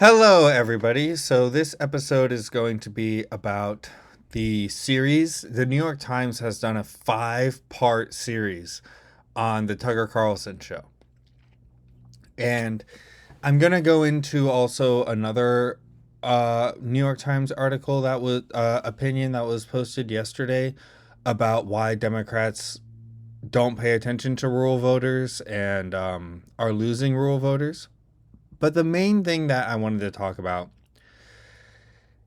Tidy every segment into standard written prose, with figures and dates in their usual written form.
Hello, everybody. So, this episode is going to be about the series. The New York Times has done a 5-part series on the Tucker Carlson show. And I'm going to go into also another New York Times article that was opinion that was posted yesterday about why Democrats don't pay attention to rural voters and are losing rural voters. But the main thing that I wanted to talk about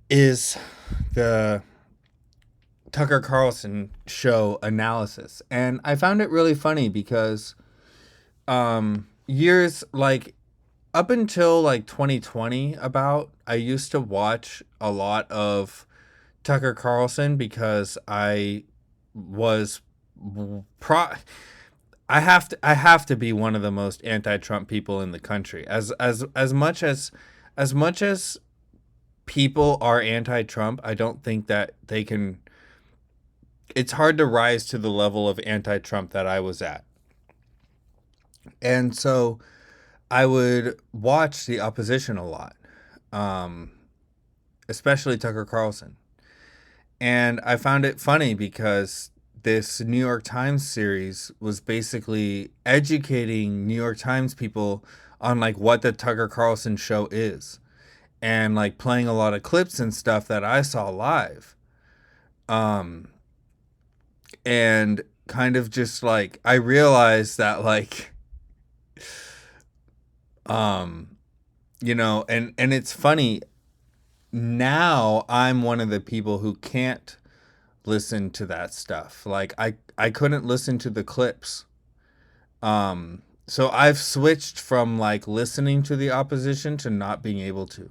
is the Tucker Carlson show analysis. And I found it really funny because years like up until like 2020 about I used to watch a lot of Tucker Carlson because was pro I have to be one of the most anti-Trump people in the country. As much as people are anti-Trump, I don't think that they can. It's hard to rise to the level of anti-Trump that I was at, and so I would watch the opposition a lot, um, especially Tucker Carlson, and I found it funny because this New York Times series was basically educating New York Times people on like what the Tucker Carlson show is and like playing a lot of clips and stuff that I saw live. Um and kind of just like I realized that like um and it's funny now I'm one of the people who can't listen to that stuff. Like I couldn't listen to the clips. So I've switched from like listening to the opposition to not being able to.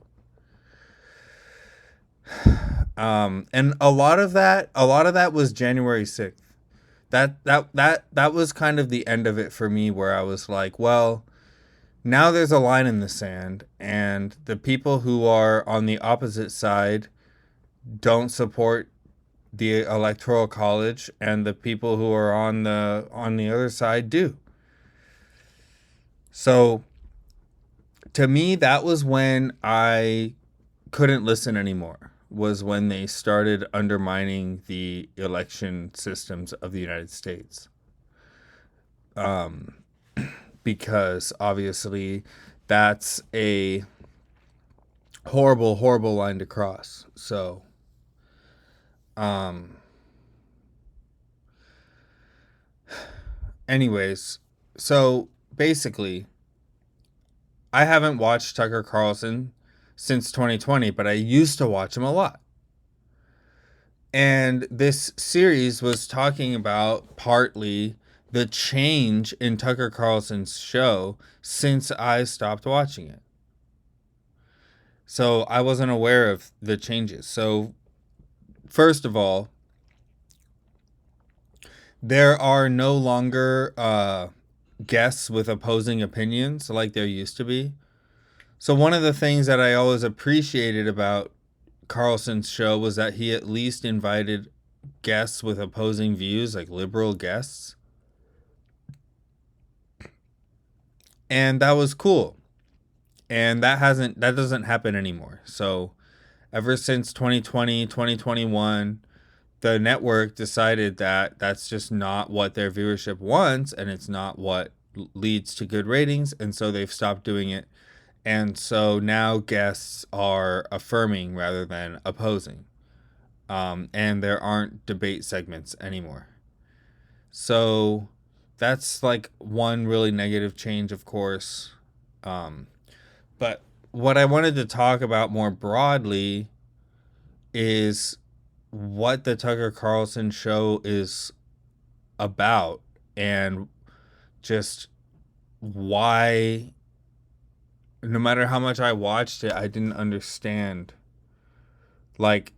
And a lot of that was January 6th. That was kind of the end of it for me where I was like, well, now there's a line in the sand and the people who are on the opposite side don't support the electoral college and the people who are on the other side do. So to me that was when I couldn't listen anymore, was when they started undermining the election systems of the United States. Um, because obviously that's a horrible, horrible line to cross. So, um, anyways, so basically, I haven't watched Tucker Carlson since 2020, but I used to watch him a lot. And this series was talking about partly the change in Tucker Carlson's show since I stopped watching it. So I wasn't aware of the changes. So, first of all, there are no longer guests with opposing opinions like there used to be. So, one of the things that I always appreciated about Carlson's show was that he at least invited guests with opposing views, like liberal guests. And that was cool. And that doesn't happen anymore. So ever since 2020, 2021, the network decided that that's just not what their viewership wants and it's not what leads to good ratings, and so they've stopped doing it. And so now guests are affirming rather than opposing. And there aren't debate segments anymore. So that's like one really negative change, of course. Um, but what I wanted to talk about more broadly is what the Tucker Carlson show is about and just why, no matter how much I watched it, I didn't understand like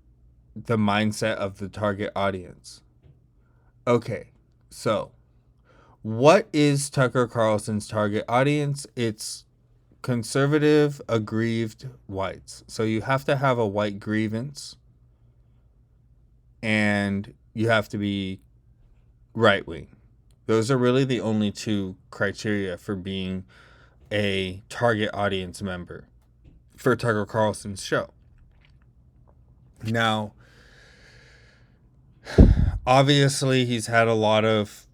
the mindset of the target audience. Okay, so what is Tucker Carlson's target audience? It's conservative, aggrieved whites. So you have to have a white grievance and you have to be right wing. Those are really the only two criteria for being a target audience member for Tucker Carlson's show. Now, obviously, he's had a lot of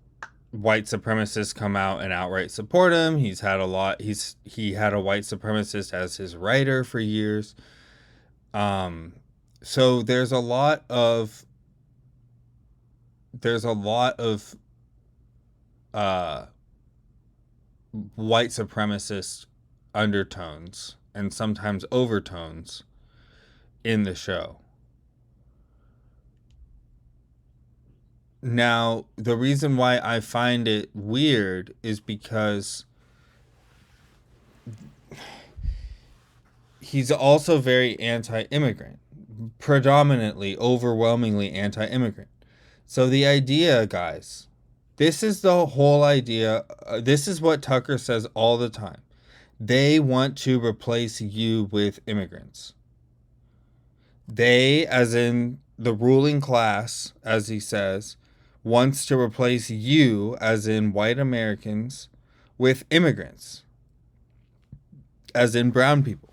white supremacists come out and outright support him. He had a white supremacist as his writer for years. So there's a lot of white supremacist undertones and sometimes overtones in the show. Now, the reason why I find it weird is because he's also very anti-immigrant, predominantly, overwhelmingly anti-immigrant. So the idea, guys, this is the whole idea. This is what Tucker says all the time. They want to replace you with immigrants. They, as in the ruling class, as he says, wants to replace you, as in white Americans, with immigrants, as in brown people.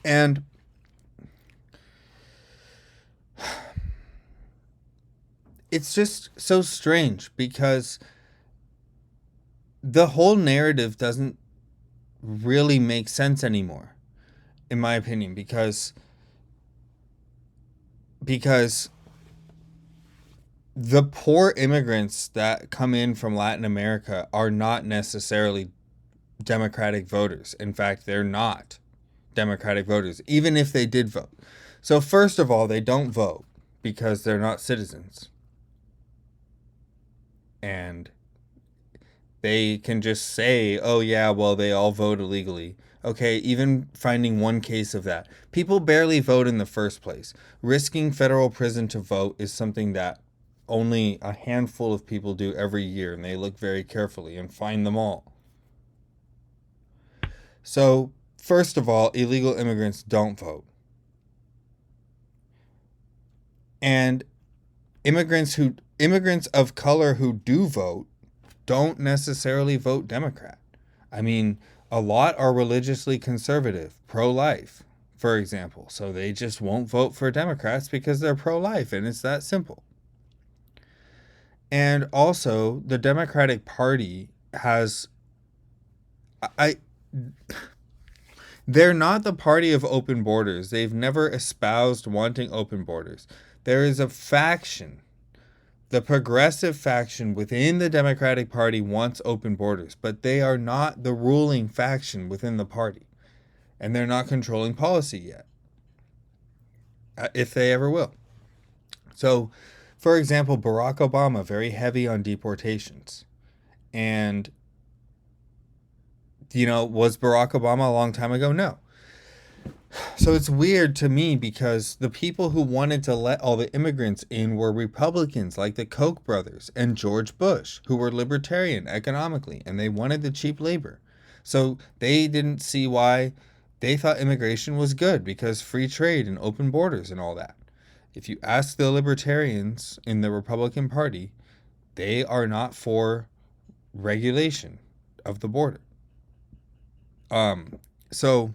And it's just so strange because the whole narrative doesn't really make sense anymore, in my opinion, because the poor immigrants that come in from Latin America are not necessarily Democratic voters. In fact, they're not Democratic voters, even if they did vote. So first of all, they don't vote because they're not citizens. And they can just say, oh yeah, well, they all vote illegally. Okay, even finding one case of that. People barely vote in the first place. Risking federal prison to vote is something that only a handful of people do every year, and they look very carefully and find them all. So, first of all, illegal immigrants don't vote. And immigrants of color who do vote don't necessarily vote Democrat. I mean, a lot are religiously conservative, pro-life, for example. So they just won't vote for Democrats because they're pro-life, and it's that simple. And also, the Democratic Party has... They're not the party of open borders. They've never espoused wanting open borders. There is a faction. The progressive faction within the Democratic Party wants open borders, but they are not the ruling faction within the party. And they're not controlling policy yet, if they ever will. So, for example, Barack Obama, very heavy on deportations. And, was Barack Obama a long time ago? No. So it's weird to me because the people who wanted to let all the immigrants in were Republicans like the Koch brothers and George Bush, who were libertarian economically, and they wanted the cheap labor. So they didn't see why. They thought immigration was good because free trade and open borders and all that. If you ask the libertarians in the Republican Party, they are not for regulation of the border. So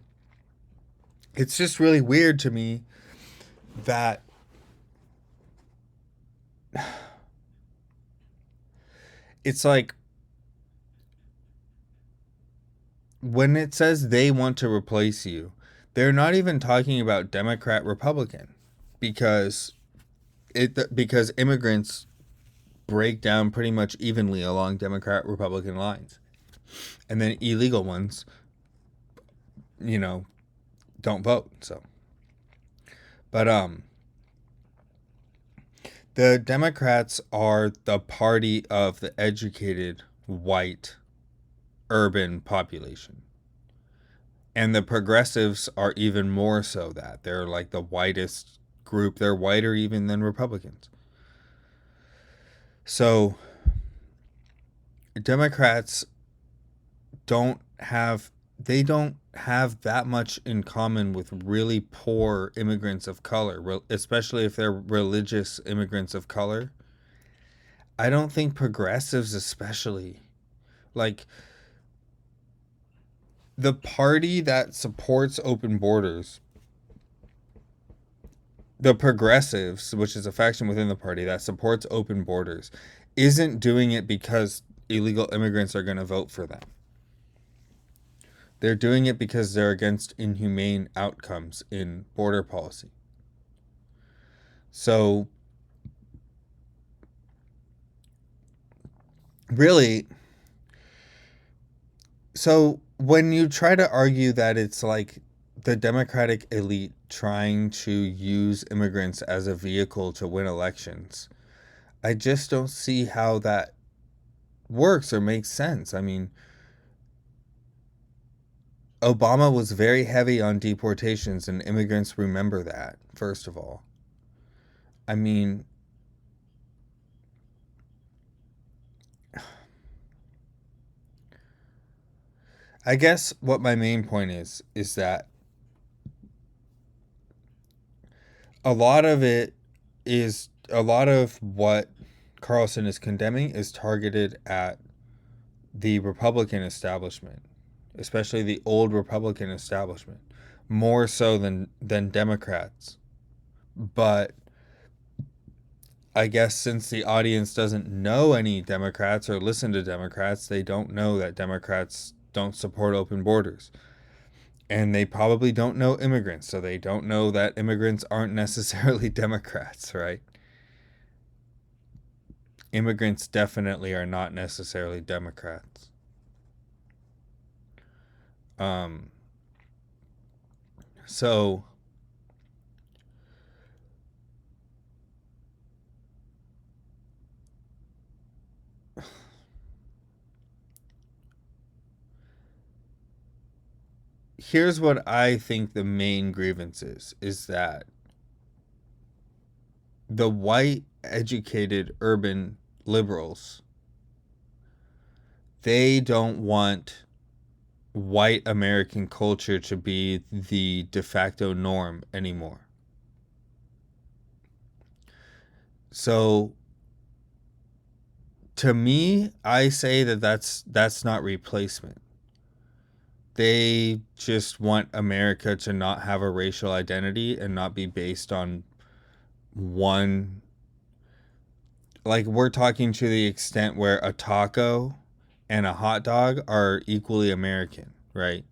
it's just really weird to me that it's like when it says they want to replace you, they're not even talking about Democrat Republican because immigrants break down pretty much evenly along Democrat Republican lines. And then illegal ones, don't vote. So, but the Democrats are the party of the educated white urban population, and the progressives are even more so. That they're like the whitest group. They're whiter even than Republicans. So Democrats don't have that much in common with really poor immigrants of color, especially if they're religious immigrants of color. I don't think progressives especially, like, the party that supports open borders, the progressives, which is a faction within the party that supports open borders, isn't doing it because illegal immigrants are going to vote for them. They're doing it because they're against inhumane outcomes in border policy. So, really, so when you try to argue that it's like the Democratic elite trying to use immigrants as a vehicle to win elections, I just don't see how that works or makes sense. I mean, Obama was very heavy on deportations, and immigrants remember that, first of all. I mean, I guess what my main point is that a lot of it is a lot of what Carlson is condemning is targeted at the Republican establishment, especially the old Republican establishment, more so than Democrats. But I guess since the audience doesn't know any Democrats or listen to Democrats, they don't know that Democrats don't support open borders. And they probably don't know immigrants, so they don't know that immigrants aren't necessarily Democrats, right? Immigrants definitely are not necessarily Democrats. Um, so here's what I think the main grievance is that the white educated urban liberals, they don't want white American culture to be the de facto norm anymore. So to me, I say that that's not replacement. They just want America to not have a racial identity and not be based on one, like we're talking to the extent where a taco and a hot dog are equally American, right?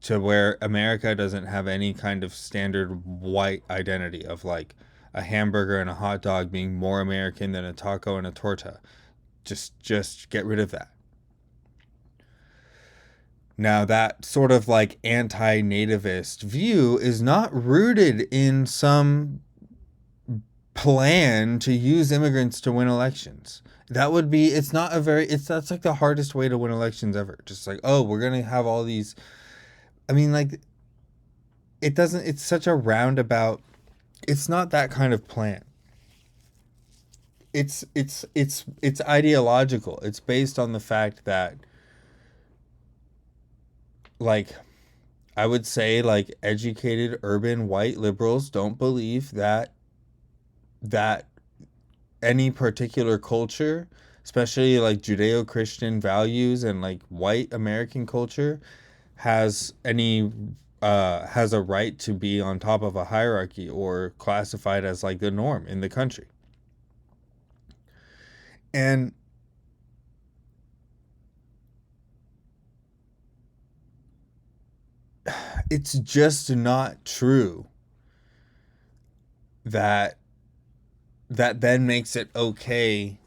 To where America doesn't have any kind of standard white identity of like a hamburger and a hot dog being more American than a taco and a torta. Just get rid of that. Now that sort of like anti-nativist view is not rooted in some plan to use immigrants to win elections. That would be it's not a very it's that's like the hardest way to win elections ever. Just like, oh, we're going to have all these, I mean, like, it doesn't, it's such a roundabout, it's not that kind of plan. It's ideological. It's based on the fact that, like, I would say like educated urban white liberals don't believe that any particular culture, especially like Judeo-Christian values and like white American culture, has any has a right to be on top of a hierarchy or classified as like the norm in the country. And it's just not true that that then makes it okay,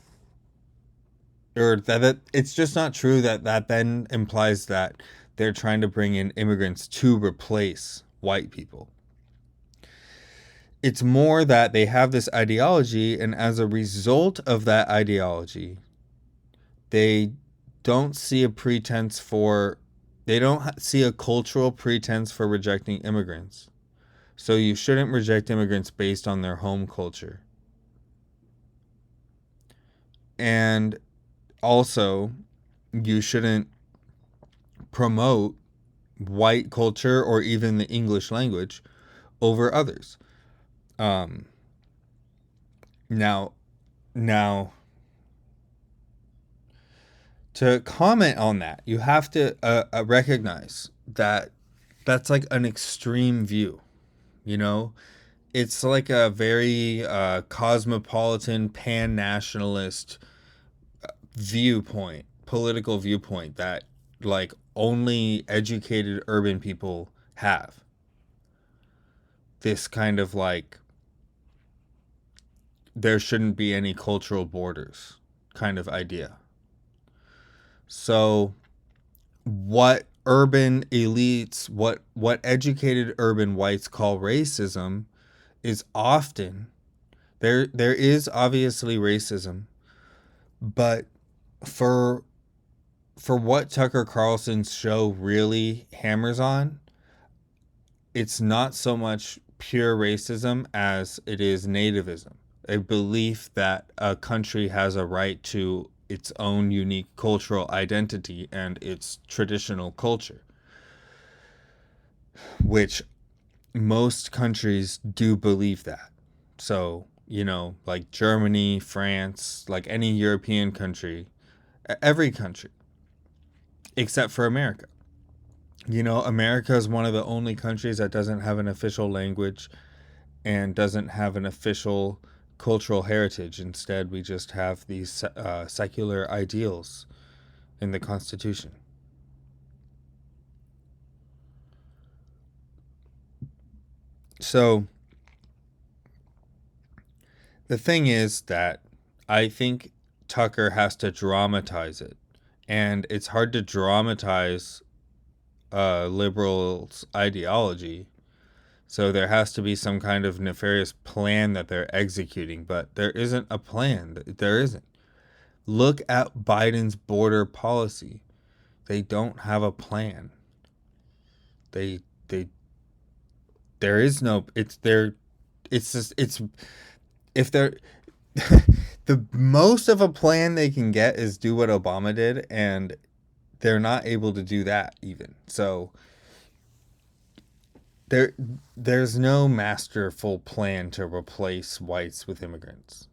or that it's just not true that that then implies that they're trying to bring in immigrants to replace white people. It's more that they have this ideology, and as a result of that ideology, they don't see a pretense for, they don't see a cultural pretense for rejecting immigrants. So you shouldn't reject immigrants based on their home culture. And also, you shouldn't promote white culture or even the English language over others. Um, now, now, to comment on that, you have to recognize that that's like an extreme view, you know? It's like a very cosmopolitan, pan-nationalist viewpoint, political viewpoint that like only educated urban people have. This kind of like there shouldn't be any cultural borders kind of idea. So what urban elites, what educated urban whites call racism is often there is obviously racism, but for for what Tucker Carlson's show really hammers on, it's not so much pure racism as it is nativism, a belief that a country has a right to its own unique cultural identity and its traditional culture, which most countries do believe that. So, like Germany, France, like any European country, every country, except for America. America is one of the only countries that doesn't have an official language and doesn't have an official cultural heritage. Instead, we just have these secular ideals in the Constitution. So, the thing is that I think Tucker has to dramatize it. And it's hard to dramatize liberals' ideology. So there has to be some kind of nefarious plan that they're executing, but there isn't a plan. There isn't. Look at Biden's border policy. They don't have a plan. They there is no it's there it's just it's if they're the most of a plan they can get is do what Obama did, and they're not able to do that even. So there's no masterful plan to replace whites with immigrants.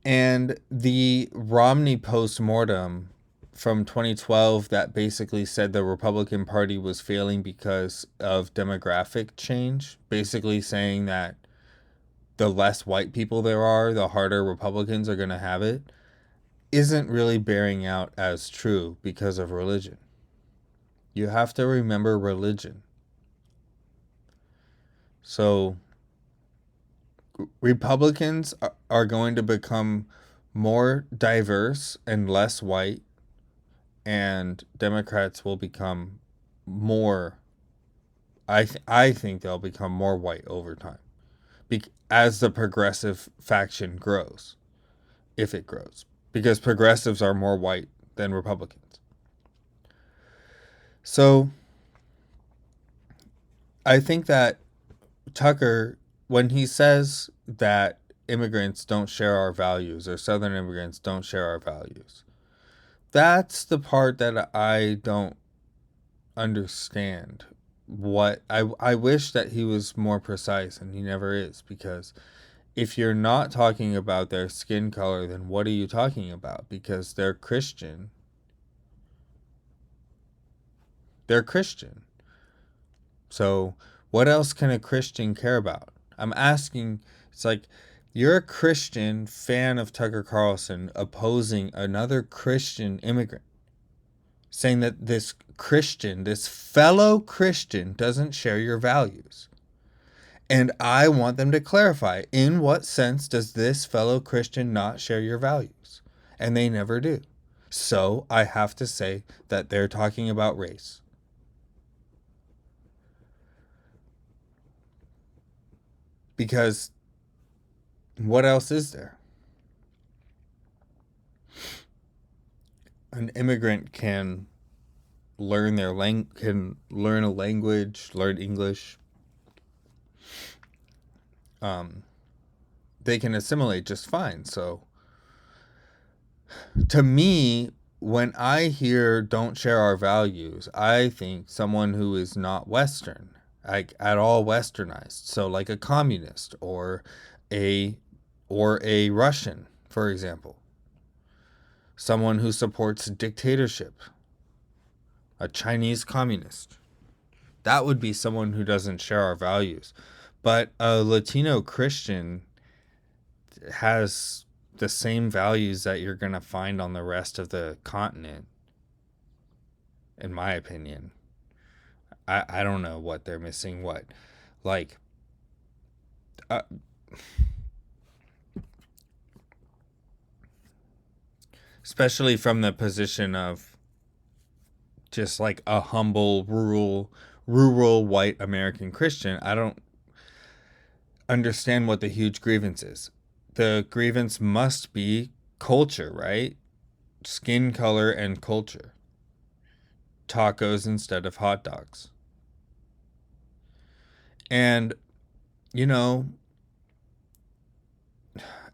And the Romney postmortem from 2012 that basically said the Republican Party was failing because of demographic change, basically saying that the less white people there are, the harder Republicans are going to have it, isn't really bearing out as true because of religion. You have to remember religion. So Republicans are going to become more diverse and less white, and Democrats will become more. I think they'll become more white over time, as the progressive faction grows, if it grows, because progressives are more white than Republicans. So I think that Tucker, when he says that immigrants don't share our values or Southern immigrants don't share our values, that's the part that I don't understand. What I wish that he was more precise, and he never is, because if you're not talking about their skin color, then what are you talking about? Because they're Christian. They're Christian. So what else can a Christian care about? I'm asking, it's like, you're a Christian fan of Tucker Carlson opposing another Christian immigrant, saying that this Christian, this fellow Christian, doesn't share your values. And I want them to clarify, in what sense does this fellow Christian not share your values? And they never do. So I have to say that they're talking about race. Because what else is there? An immigrant can learn can learn a language, learn English. They can assimilate just fine. So to me, when I hear "don't share our values," I think someone who is not Western, like at all Westernized. So like a communist a or a Russian, for example. Someone who supports dictatorship, a Chinese communist. That would be someone who doesn't share our values. But a Latino Christian has the same values that you're going to find on the rest of the continent, in my opinion. I don't know what they're missing. What? Like, uh, especially from the position of just like a humble, rural white American Christian, I don't understand what the huge grievance is. The grievance must be culture, right? Skin color and culture. Tacos instead of hot dogs. And, you know,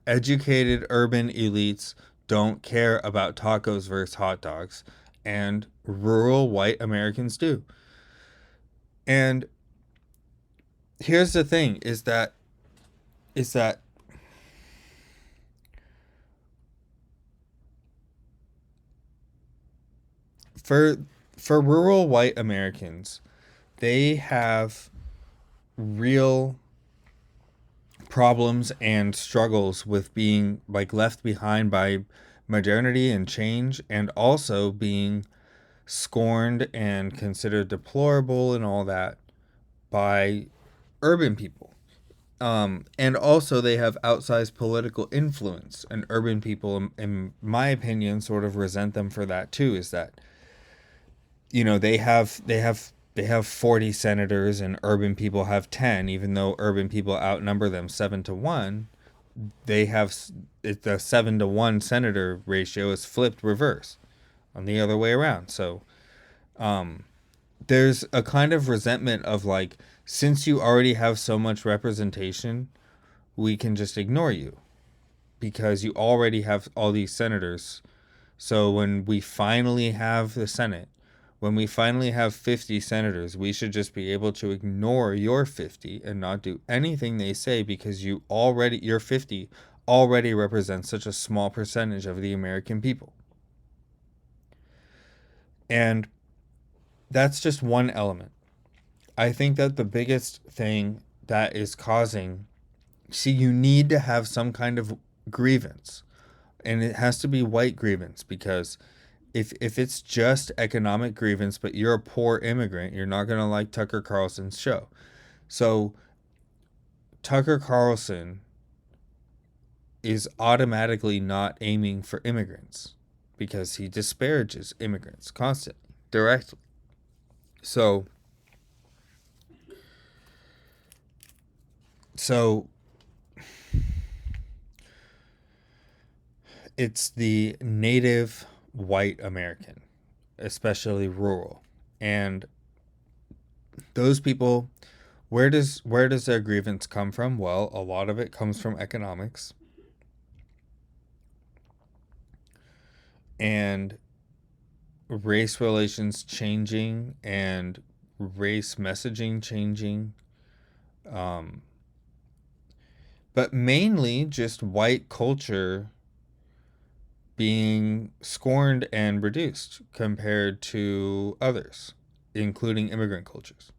educated urban elites don't care about tacos versus hot dogs, and rural white Americans do. And here's the thing is that for rural white Americans, they have real problems and struggles with being like left behind by modernity and change, and also being scorned and considered deplorable and all that by urban people. And also they have outsized political influence, and urban people, in my opinion, sort of resent them for that too. Is that, they have 40 senators and urban people have 10, even though urban people outnumber them 7-1. They have the 7-1 senator ratio is flipped reverse on the other way around. So there's a kind of resentment of like, since you already have so much representation, we can just ignore you because you already have all these senators. So when we finally have the Senate, when we finally have 50 senators, we should just be able to ignore your 50 and not do anything they say, because your 50 already represents such a small percentage of the American people. And that's just one element. I think that the biggest thing that is causing, see, you need to have some kind of grievance, and it has to be white grievance, because if it's just economic grievance, but you're a poor immigrant, you're not going to like Tucker Carlson's show. So Tucker Carlson is automatically not aiming for immigrants because he disparages immigrants constantly, directly. So it's the native white American, especially rural. And those people, where does their grievance come from? Well, a lot of it comes from economics. And race relations changing and race messaging changing. But mainly just white culture being scorned and reduced compared to others, including immigrant cultures.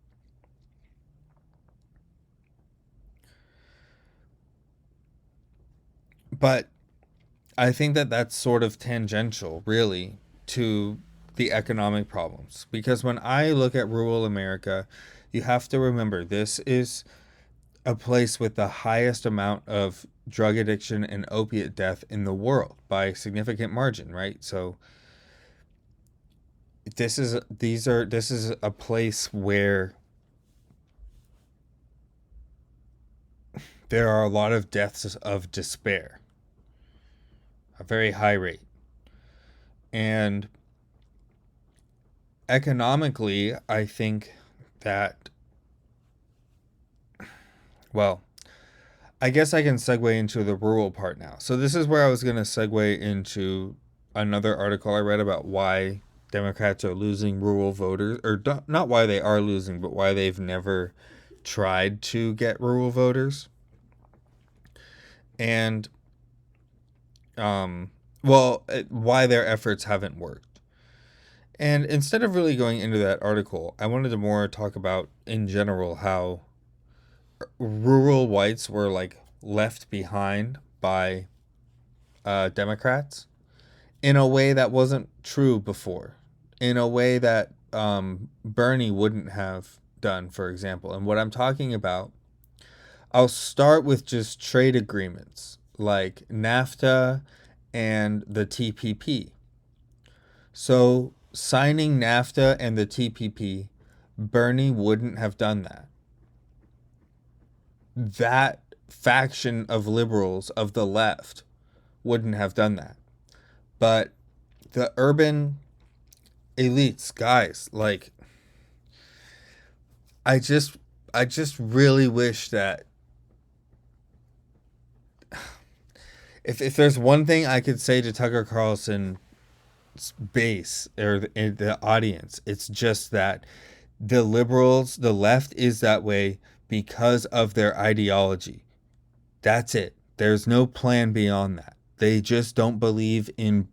But I think that that's sort of tangential, really, to the economic problems. Because when I look at rural America, you have to remember this is a place with the highest amount of drug addiction and opiate death in the world by a significant margin, right? So this is a place where there are a lot of deaths of despair, a very high rate. And economically, I think that, well, I guess I can segue into the rural part now. So this is where I was going to segue into another article I read about why Democrats are losing rural voters, or not why they are losing, but why they've never tried to get rural voters. And why their efforts haven't worked. And instead of really going into that article, I wanted to more talk about in general how rural whites were like left behind by Democrats in a way that wasn't true before, in a way that Bernie wouldn't have done, for example. And what I'm talking about, I'll start with just trade agreements like NAFTA and the TPP. So, signing NAFTA and the TPP, Bernie wouldn't have done that. That faction of liberals of the left wouldn't have done that. But the urban elites, guys, like I just really wish that if there's one thing I could say to Tucker Carlson base or the audience, it's just that the liberals, the left is that way because of their ideology. That's it. There's no plan beyond that. They just don't believe in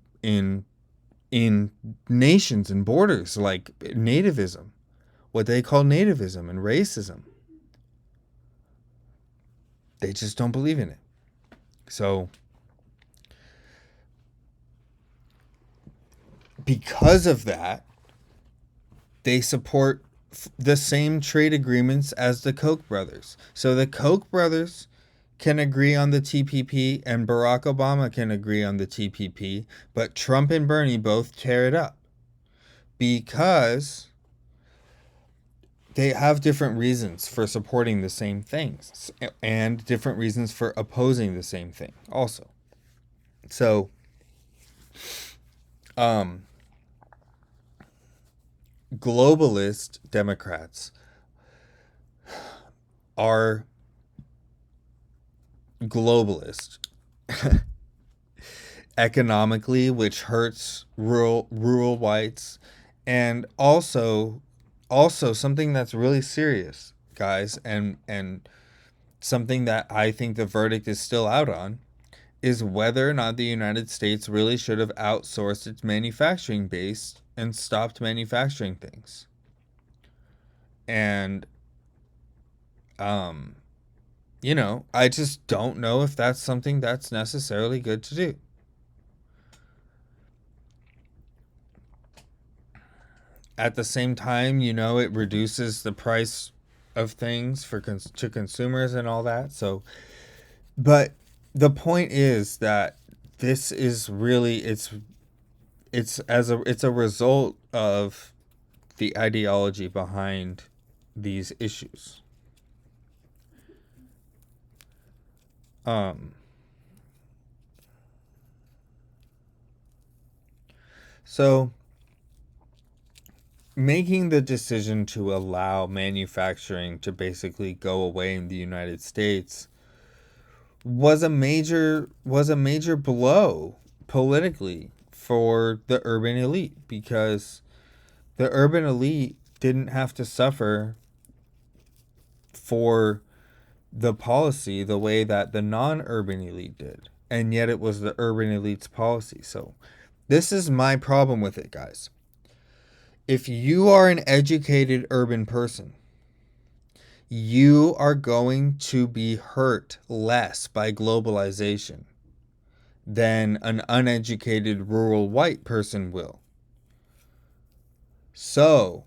nations and borders like nativism, what they call nativism and racism. They just don't believe in it. So because of that, they support the same trade agreements as the Koch brothers. So the Koch brothers can agree on the TPP and Barack Obama can agree on the TPP, but Trump and Bernie both tear it up because they have different reasons for supporting the same things and different reasons for opposing the same thing also. So globalist Democrats are globalist economically, which hurts rural whites, and also something that's really serious, guys, and something that I think the verdict is still out on is whether or not the United States really should have outsourced its manufacturing base and stopped manufacturing things. And I just don't know if that's something that's necessarily good to do. At the same time, it reduces the price of things to consumers and all that. So, but the point is that this is really it's a result of the ideology behind these issues. So making the decision to allow manufacturing to basically go away in the United States was a major blow politically for the urban elite, because the urban elite didn't have to suffer for the policy the way that the non-urban elite did, and yet it was the urban elite's policy. So this is my problem with it, guys. If you are an educated urban person, you are going to be hurt less by globalization than an uneducated rural white person will. So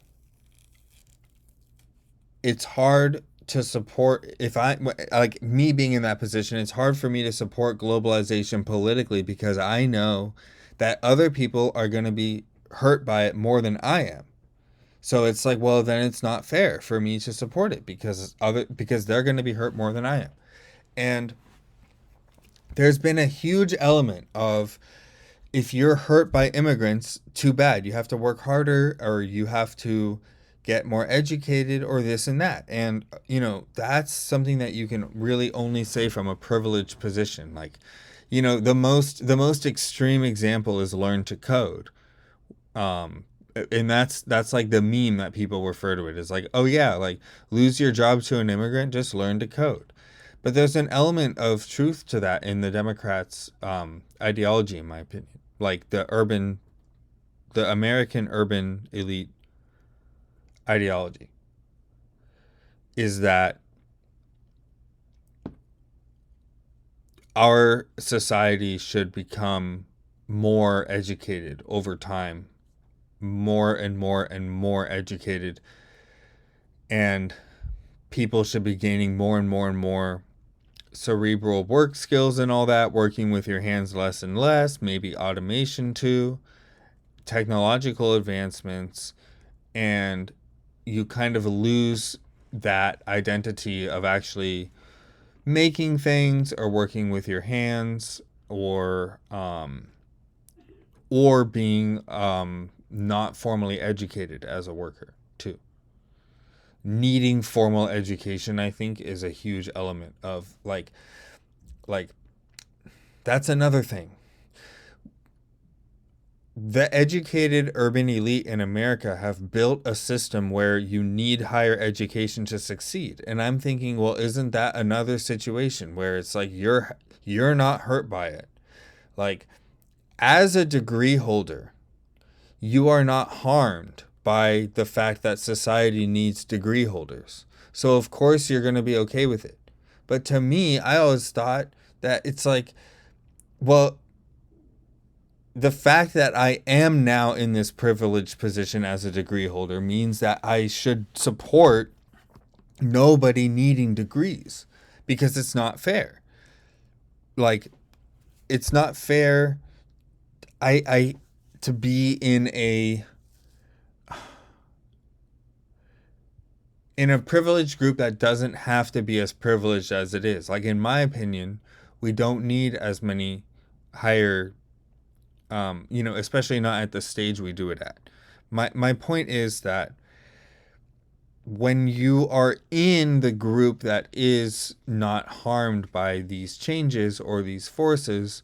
it's hard to support, if I, like me being in that position, it's hard for me to support globalization politically because I know that other people are going to be hurt by it more than I am. So it's like, well, then it's not fair for me to support it because they're going to be hurt more than I am. And there's been a huge element of, if you're hurt by immigrants, too bad. You have to work harder, or you have to get more educated, or this and that. And, that's something that you can really only say from a privileged position. Like, the most extreme example is learn to code. And that's like the meme that people refer to it as, like, oh yeah, like lose your job to an immigrant, just learn to code. But there's an element of truth to that in the Democrats' ideology, in my opinion. Like the urban the American urban elite ideology is that our society should become more educated over time, more and more and more educated, and people should be gaining more and more and more cerebral work skills and all that, working with your hands less and less, maybe automation too, technological advancements, and you kind of lose that identity of actually making things or working with your hands or being not formally educated as a worker too. Needing formal education, I think, is a huge element of like that's another thing. The educated urban elite in America have built a system where you need higher education to succeed. And I'm thinking, well, isn't that another situation where it's like you're not hurt by it? Like, as a degree holder, you are not harmed by the fact that society needs degree holders. So of course you're going to be okay with it. But to me, I always thought that it's like, well, the fact that I am now in this privileged position as a degree holder means that I should support nobody needing degrees, because it's not fair. Like, it's not fair I to be in a privileged group that doesn't have to be as privileged as it is. Like, in my opinion, we don't need as many higher especially not at the stage we do it at. My point is that when you are in the group that is not harmed by these changes or these forces,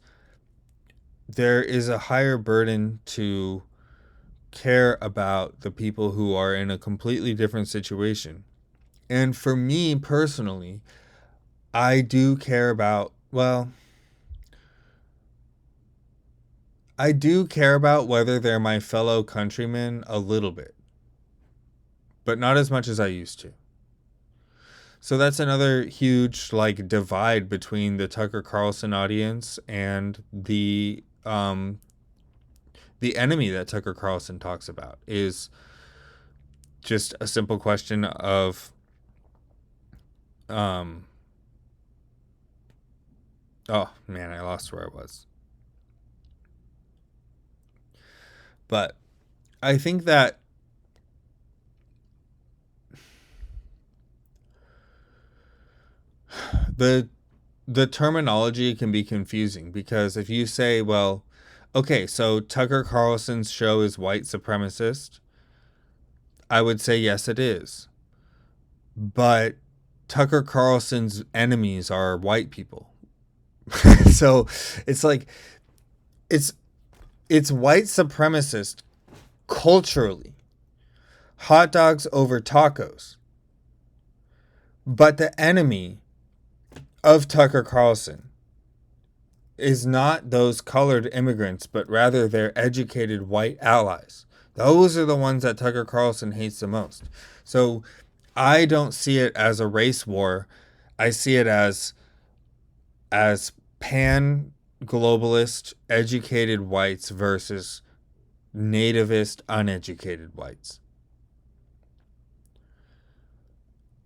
there is a higher burden to care about the people who are in a completely different situation. And for me personally, I do care about, I do care about whether they're my fellow countrymen a little bit, but not as much as I used to. So that's another huge divide between the Tucker Carlson audience and the enemy that Tucker Carlson talks about is just a simple question of oh man, I lost where I was. But I think that the terminology can be confusing, because if you say, well, okay, so Tucker Carlson's show is white supremacist, I would say yes, it is. But Tucker Carlson's enemies are white people. So it's like it's white supremacist culturally. Hot dogs over tacos. But the enemy of Tucker Carlson is not those colored immigrants, but rather their educated white allies. Those are the ones that Tucker Carlson hates the most. So I don't see it as a race war. I see it as pan globalist educated whites versus nativist uneducated whites.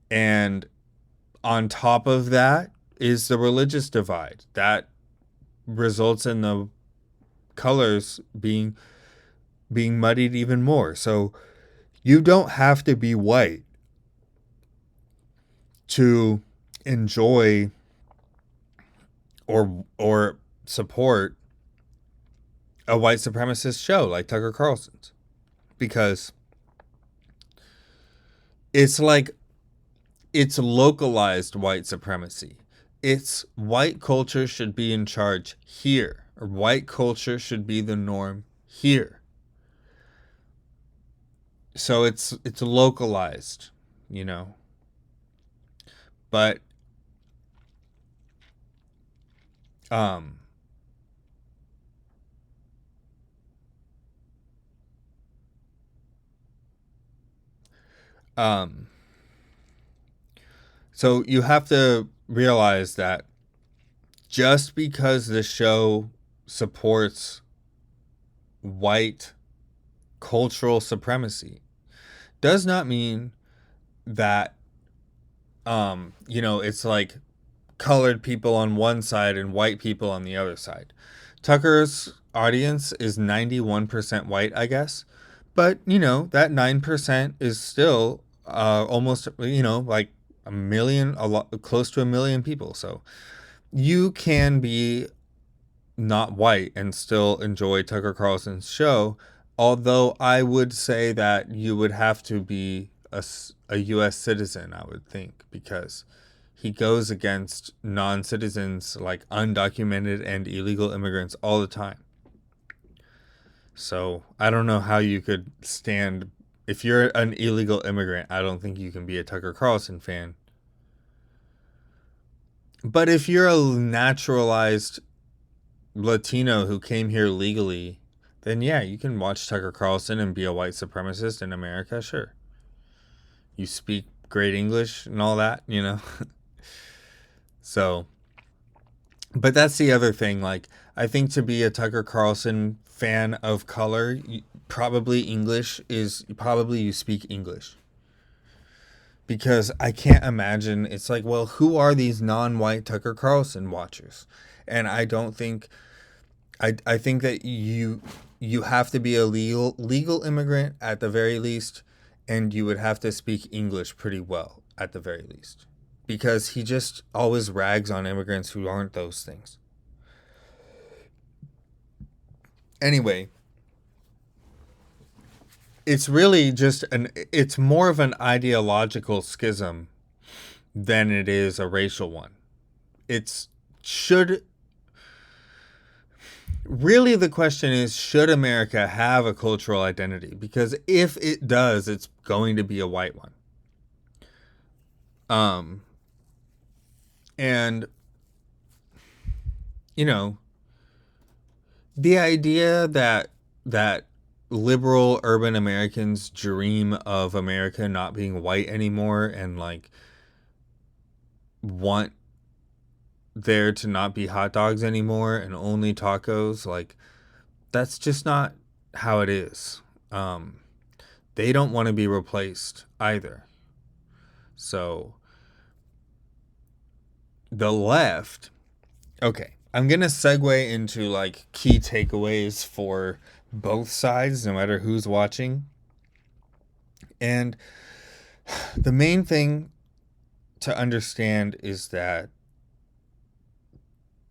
And on top of that is the religious divide that results in the colors being muddied even more. So you don't have to be white to enjoy or support a white supremacist show like Tucker Carlson's, because it's localized white supremacy. It's white culture should be in charge here, or white culture should be the norm here. So it's localized, but Um, so you have to realize that just because the show supports white cultural supremacy does not mean that it's like colored people on one side and white people on the other side. Tucker's audience is 91% white, I guess. But, that 9% is still almost, like a million, close to a million people. So you can be not white and still enjoy Tucker Carlson's show. Although I would say that you would have to be a U.S. citizen, I would think, because he goes against non-citizens like undocumented and illegal immigrants all the time. So I don't know how you could stand. If you're an illegal immigrant, I don't think you can be a Tucker Carlson fan. But if you're a naturalized Latino who came here legally, then yeah, you can watch Tucker Carlson and be a white supremacist in America, sure. You speak great English and all that, So, but that's the other thing. Like, I think to be a Tucker Carlson fan of color, probably you speak English. Because I can't imagine, it's like, well, who are these non-white Tucker Carlson watchers? And I don't think, I think that you have to be a legal immigrant at the very least, and you would have to speak English pretty well at the very least. Because he just always rags on immigrants who aren't those things. Anyway, it's really it's more of an ideological schism than it is a racial one. Really the question is, should America have a cultural identity? Because if it does, it's going to be a white one. And the idea that liberal urban Americans dream of America not being white anymore and like want there to not be hot dogs anymore and only tacos, like that's just not how it is. They don't want to be replaced either. So the left, okay, I'm going to segue into like key takeaways for both sides, no matter who's watching. And the main thing to understand is that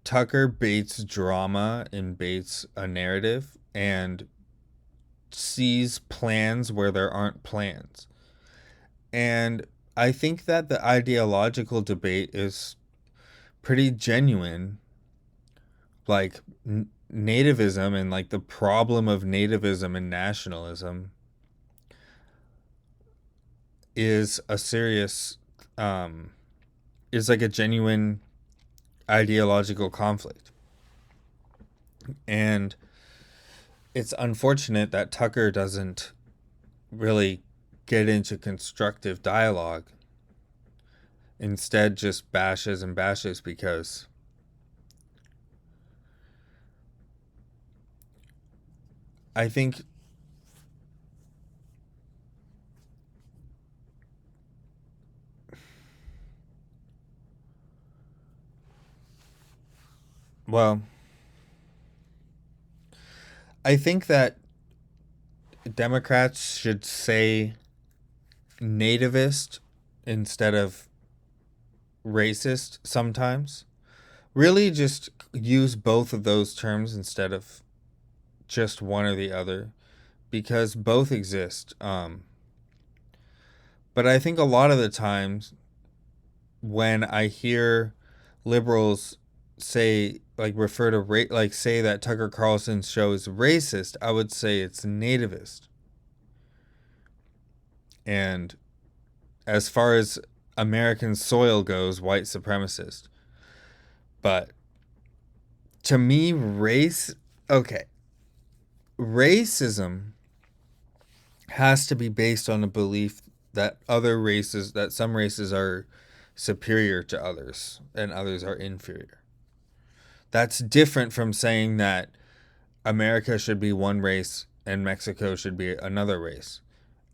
Tucker baits drama and baits a narrative and sees plans where there aren't plans. And I think that the ideological debate is pretty genuine. Like nativism and like the problem of nativism and nationalism is a serious, is like a genuine ideological conflict. And it's unfortunate that Tucker doesn't really get into constructive dialogue. Instead, just bashes and bashes because I think well, I think that Democrats should say nativist instead of racist sometimes. Really just use both of those terms instead of just one or the other, because both exist. But I think a lot of the times when I hear liberals say, like, refer to like say that Tucker Carlson's show is racist, I would say it's nativist. And as far as American soil goes, white supremacist. But to me, racism has to be based on a belief that some races are superior to others and others are inferior. That's different from saying that America should be one race and Mexico should be another race.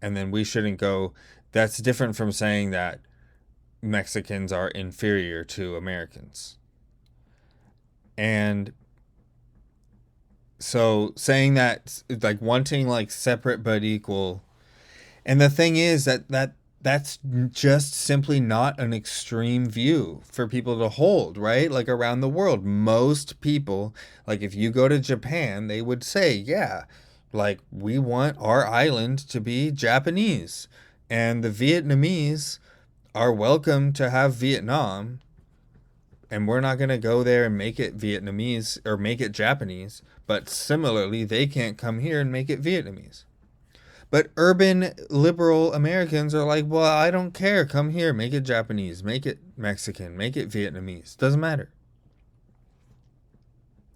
And then we shouldn't go. That's different from saying that Mexicans are inferior to Americans. And so saying that, like, wanting like separate but equal. And the thing is that's just simply not an extreme view for people to hold, right? Like around the world, most people, like if you go to Japan, they would say, yeah, like we want our island to be Japanese. And the Vietnamese are welcome to have Vietnam, and we're not going to go there and make it Vietnamese or make it Japanese, but similarly, they can't come here and make it Vietnamese. But urban liberal Americans are like, well, I don't care. Come here, make it Japanese, make it Mexican, make it Vietnamese. Doesn't matter.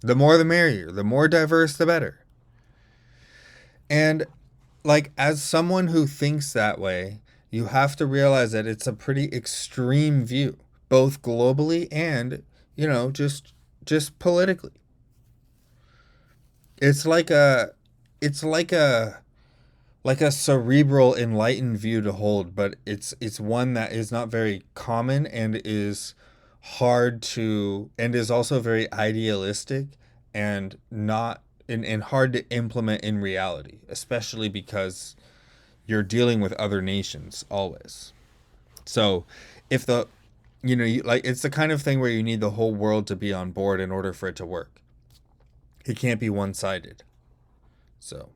The more the merrier. The more diverse, the better. And like, as someone who thinks that way, you have to realize that it's a pretty extreme view, both globally and, just politically. It's like a cerebral enlightened view to hold, but it's one that is not very common and is hard to and is also very idealistic and not and hard to implement in reality, especially because you're dealing with other nations always. So if the like, it's the kind of thing where you need the whole world to be on board in order for it to work. It can't be one-sided. So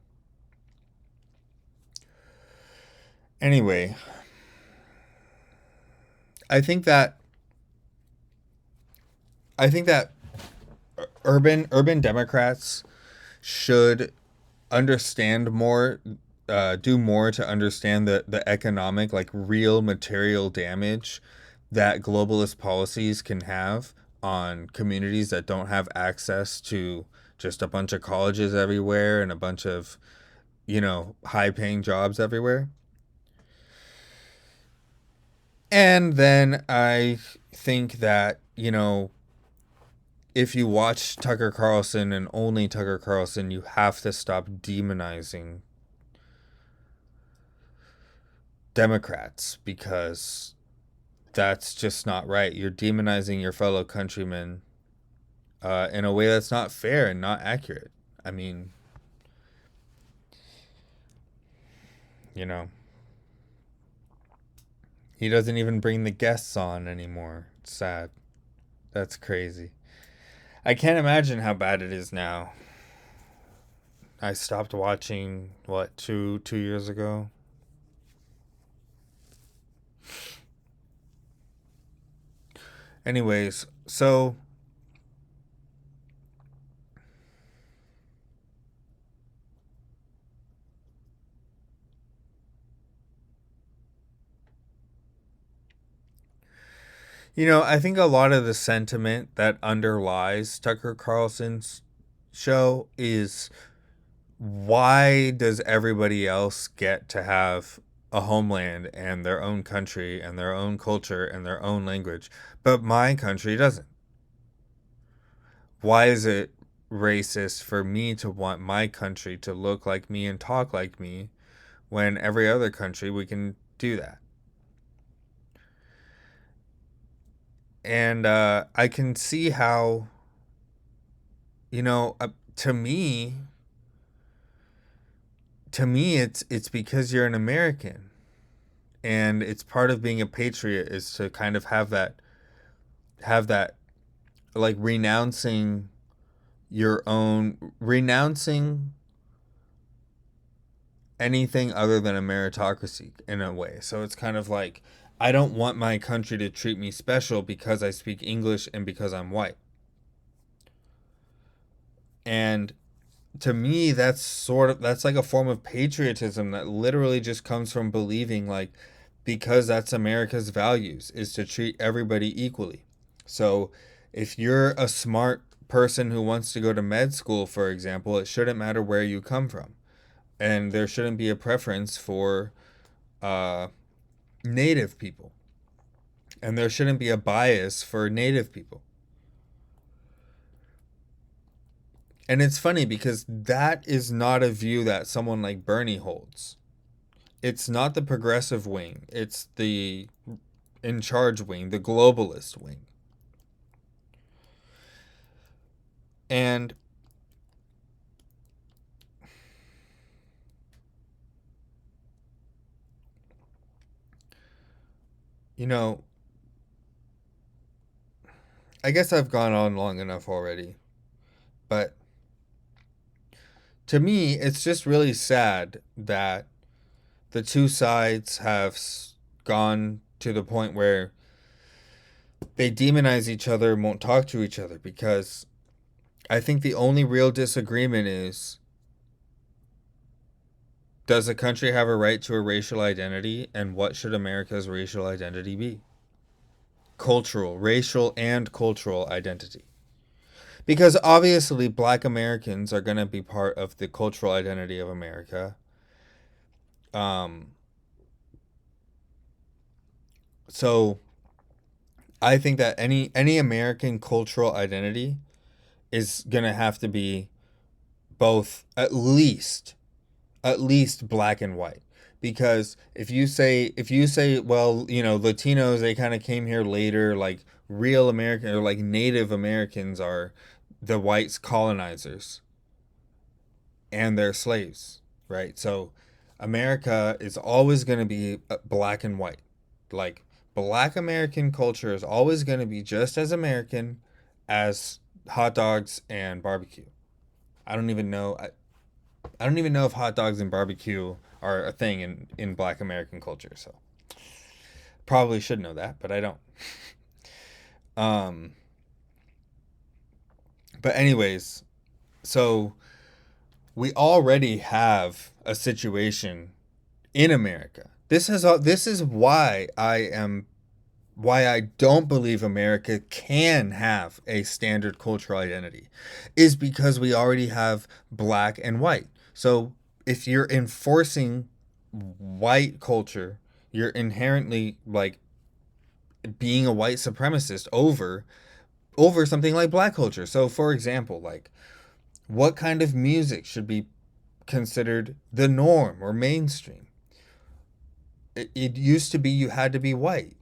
anyway, I think that urban Democrats should understand more, do more to understand the economic, like real material damage that globalist policies can have on communities that don't have access to just a bunch of colleges everywhere and a bunch of, high paying jobs everywhere. And then I think that, if you watch Tucker Carlson and only Tucker Carlson, you have to stop demonizing Democrats, because that's just not right. You're demonizing your fellow countrymen in a way that's not fair and not accurate. I mean, you know, he doesn't even bring the guests on anymore. It's sad. That's crazy. I can't imagine how bad it is now. I stopped watching, what, 2 years ago? Anyways, so I think a lot of the sentiment that underlies Tucker Carlson's show is, why does everybody else get to have a homeland and their own country and their own culture and their own language, but my country doesn't? Why is it racist for me to want my country to look like me and talk like me when every other country we can do that? And I can see how, to me, it's because you're an American, and it's part of being a patriot is to kind of have that like renouncing anything other than a meritocracy in a way. So it's kind of like, I don't want my country to treat me special because I speak English and because I'm white. And to me, that's like a form of patriotism that literally just comes from believing, like, because that's America's values, is to treat everybody equally. So if you're a smart person who wants to go to med school, for example, it shouldn't matter where you come from. And there shouldn't be a preference for Native people. And there shouldn't be a bias for Native people. And it's funny because that is not a view that someone like Bernie holds. It's not the progressive wing, it's the in charge wing, the globalist wing. And you know, I guess I've gone on long enough already. But to me, it's just really sad that the two sides have gone to the point where they demonize each other and won't talk to each other, because I think the only real disagreement is, does a country have a right to a racial identity, and what should America's racial identity be? Racial and cultural identity. Because obviously black Americans are going to be part of the cultural identity of America. So I think that any American cultural identity is going to have to be both at least black and white. Because if you say well, Latinos, they kind of came here later, like real American or like Native Americans are the whites colonizers and they're slaves, right? So America is always going to be black and white. Like black American culture is always going to be just as American as hot dogs and barbecue. I don't even know if hot dogs and barbecue are a thing in black American culture, so probably should know that, but I don't. But anyways, so we already have a situation in America. This is why I don't believe America can have a standard cultural identity, is because we already have black and white. So if you're enforcing white culture, you're inherently like being a white supremacist over something like black culture. So for example, like what kind of music should be considered the norm or mainstream? It used to be you had to be white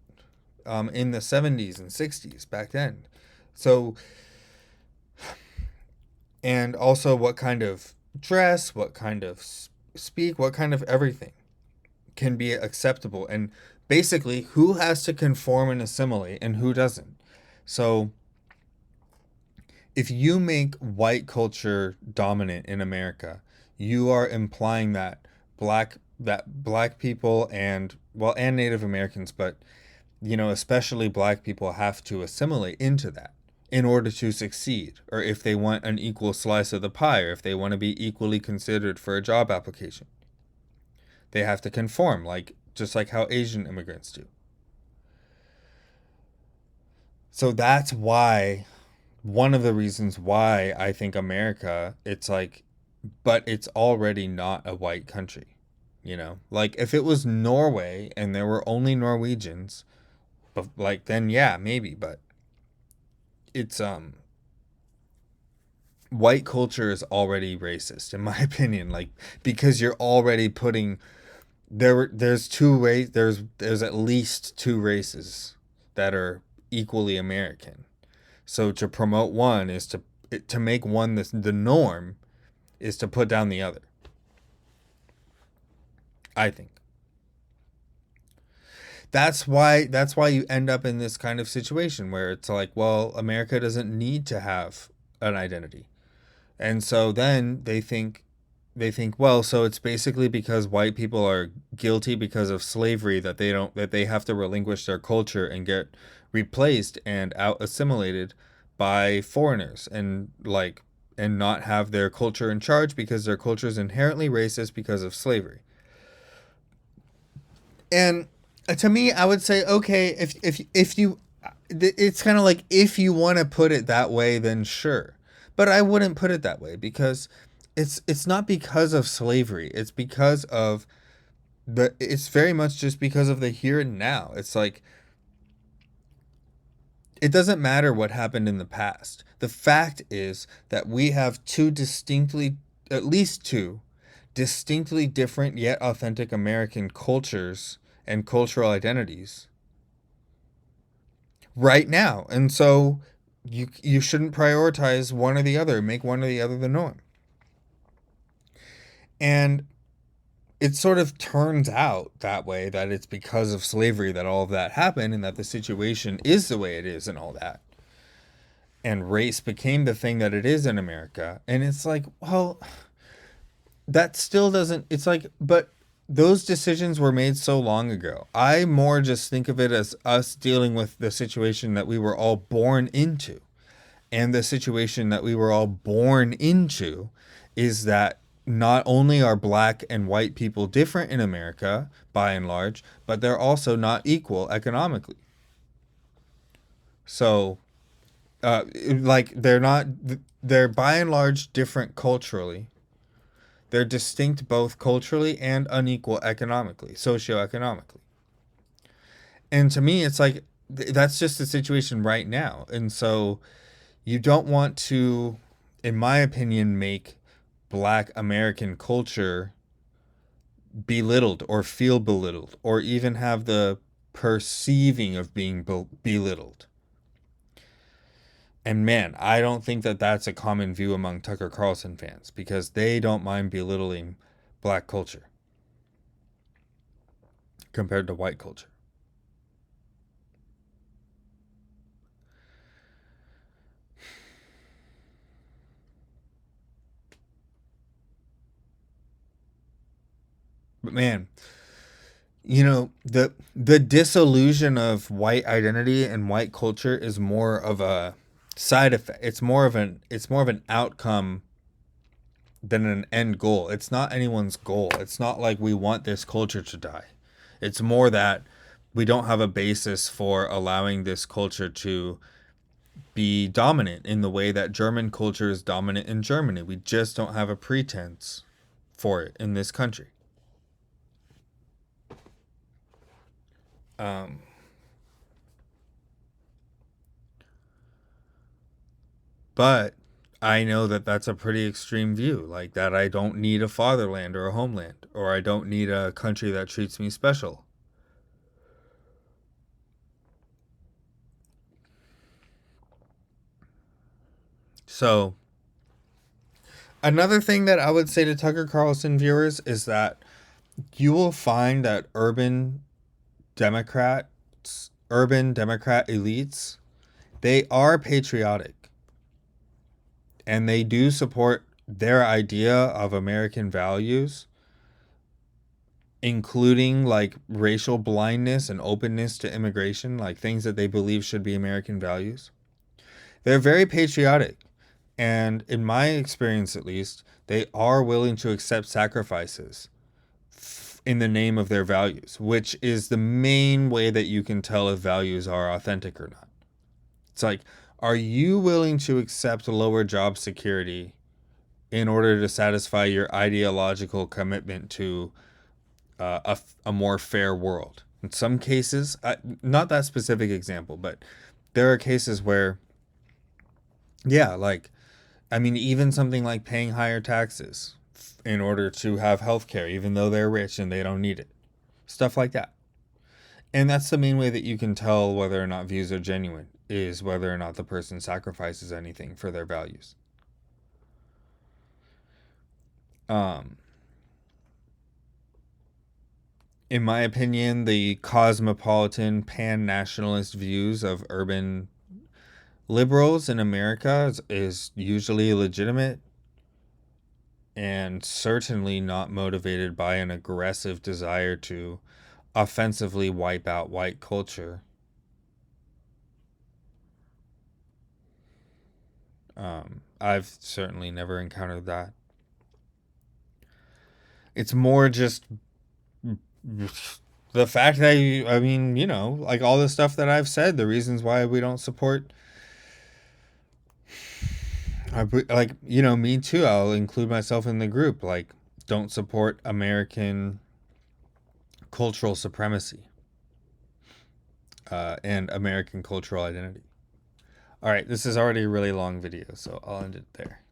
in the 70s and 60s back then. So, and also what kind of dress, what kind of speak, what kind of everything can be acceptable, and basically who has to conform and assimilate and who doesn't. So if you make white culture dominant in America, you are implying that black people and Native Americans, but especially black people, have to assimilate into that in order to succeed, or if they want an equal slice of the pie, or if they want to be equally considered for a job application. They have to conform, just like how Asian immigrants do. So that's why, one of the reasons why I think America, but it's already not a white country. Like if it was Norway and there were only Norwegians, but then yeah, maybe, but it's white culture is already racist in my opinion, because you're already putting there's at least two races that are equally American. So to promote one is to make one the norm is to put down the other, I think. That's why you end up in this kind of situation where it's like, well, America doesn't need to have an identity. And so then they think, well, so it's basically because white people are guilty because of slavery that they have to relinquish their culture and get replaced and out assimilated by foreigners, and not have their culture in charge because their culture is inherently racist because of slavery. And to me, I would say, okay, if you, it's kind of like, if you want to put it that way, then sure. But I wouldn't put it that way, because it's not because of slavery. It's because of it's very much just because of the here and now. It's like it doesn't matter what happened in the past. The fact is that we have at least two distinctly different yet authentic American cultures and cultural identities right now. And so you shouldn't prioritize one or the other, make one or the other the norm. And it sort of turns out that way, that it's because of slavery that all of that happened and that the situation is the way it is and all that. And race became the thing that it is in America. And it's like, well, that still doesn't, it's like, but those decisions were made so long ago. I more just think of it as us dealing with the situation that we were all born into. And the situation that we were all born into is that not only are black and white people different in America, by and large, but they're also not equal economically. So, like, they're by and large different culturally. They're distinct both culturally and unequal economically, socioeconomically. And to me, it's like, that's just the situation right now. And so you don't want to, in my opinion, make black American culture belittled or feel belittled or even have the perceiving of being belittled. And man, I don't think that that's a common view among Tucker Carlson fans because they don't mind belittling black culture compared to white culture. But man, the disillusion of white identity and white culture is more of a side effect. It's more of an outcome than an end goal. It's not anyone's goal. It's not like we want this culture to die. It's more that we don't have a basis for allowing this culture to be dominant in the way that German culture is dominant in Germany. We just don't have a pretense for it in this country. Um, but I know that that's a pretty extreme view, like that I don't need a fatherland or a homeland, or I don't need a country that treats me special. So, another thing that I would say to Tucker Carlson viewers is that you will find that urban Democrat elites, they are patriotic and they do support their idea of American values, including like racial blindness and openness to immigration, like things that they believe should be American values. They're very patriotic. And in my experience, at least, they are willing to accept sacrifices in the name of their values, which is the main way that you can tell if values are authentic or not. It's like, are you willing to accept lower job security in order to satisfy your ideological commitment to a more fair world? In some cases, not that specific example, but there are cases where, yeah, like, I mean, even something like paying higher taxes in order to have health care, even though they're rich and they don't need it. Stuff like that. And that's the main way that you can tell whether or not views are genuine, is whether or not the person sacrifices anything for their values. Um, in my opinion, the cosmopolitan pan-nationalist views of urban liberals in America is usually legitimate and certainly not motivated by an aggressive desire to offensively wipe out white culture. I've certainly never encountered that. It's more just the fact that I mean, like all the stuff that I've said, the reasons why we don't support. Like, me too. I'll include myself in the group. Like, don't support American cultural supremacy and American cultural identity. All right, this is already a really long video, so I'll end it there.